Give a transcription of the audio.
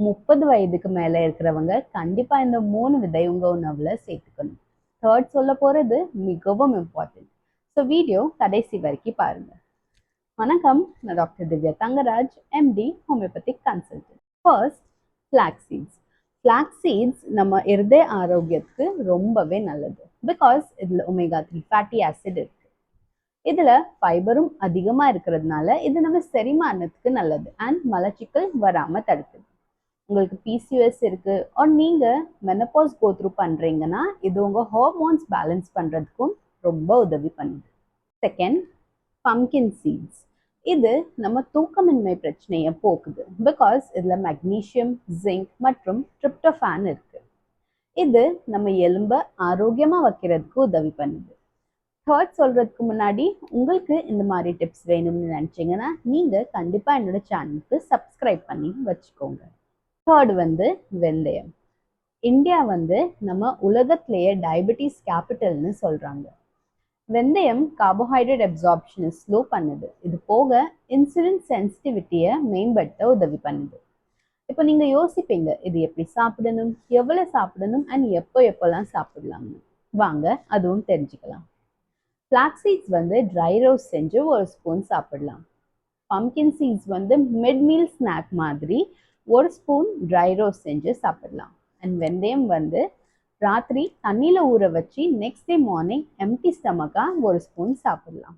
30 வயதுக்கு மேல இருக்கிறவங்க கண்டிப்பா இந்த 3 விதை உங்க உணவுல சேர்த்துக்கணும். தேர்ட் சொல்ல போறது மிகவும் இம்பார்ட்டன்ட். ஸோ வீடியோ கடைசி வரைக்கும் பாருங்க. வணக்கம், நான் doctor Divya Thangaraj, MD homeopathic consultant. First, flax seeds. Flax seeds நம்ம இருதய ஆரோக்கியத்துக்கு ரொம்பவே நல்லது. பிகாஸ் இதுல ஒமேகா 3 ஃபேட்டி ஆசிட் இருக்கு. இதுல ஃபைபரும் அதிகமா இருக்கிறதுனால இது நம்ம செரிமானத்துக்கு நல்லது அண்ட் மலச்சிக்கல் வராம தடுக்குது. உங்களுக்கு பிசிஓஎஸ் இருக்கு or நீங்க மெனபாஸ் கோ த்ரூ பண்றீங்கன்னா இது உங்க ஹார்மோன்ஸ் பேலன்ஸ் பண்றதுக்கும் ரொம்ப உதவி பண்ணுது. Second, pumpkin seeds. இது நம்ம தூக்கமின்மை பிரச்சனையை போக்குது. பிகாஸ் இதுல மெக்னீசியம், ஜிங்க் மற்றும் ட்ரிப்டோஃபான் இருக்கு. இது நம்ம எலும்பை ஆரோக்கியமா வைக்கிறதுக்கு உதவி பண்ணுது. தேர்ட் சொல்றதுக்கு முன்னாடி உங்களுக்கு இந்த மாதிரி டிப்ஸ் வேணும்னு நினைச்சீங்கன்னா நீங்க கண்டிப்பா என்னோட சேனலுக்கு சப்ஸ்கிரைப் பண்ணி வச்சுக்கோங்க. தேர்ட் வெந்தயம். இந்தியா நம்ம உலகத்திலேயே டயபெட்டிஸ் கேபிட்டல்னு சொல்றாங்க. வெந்தயம் கார்போஹைட்ரேட் அப்சார்ப்ஷனை ஸ்லோ பண்ணுது. இது போக இன்சுலின் சென்சிட்டிவிட்டியை மேம்படுத்த உதவி பண்ணுது. இப்போ நீங்க யோசிப்பீங்க, இது எப்படி சாப்பிடணும், எவ்வளவு சாப்பிடணும் அண்ட் எப்போல்லாம் சாப்பிடலாம்னு. வாங்க அதுவும் தெரிஞ்சுக்கலாம். ஃபிளாக்ஸ் சீட்ஸ் ட்ரை ரோஸ்ட் செஞ்சு ஒரு ஸ்பூன் சாப்பிடலாம். Pumpkin seeds mid meal snack மாதிரி ஒரு ஸ்பூன் ட்ரை ரோஸ்ட் செஞ்சு சாப்பிடலாம். அண்ட் வெந்தயம் ராத்திரி தண்ணியில் ஊற வச்சு நெக்ஸ்ட் டே மார்னிங் எம்டி ஸ்டமக்காக ஒரு ஸ்பூன் சாப்பிடலாம்.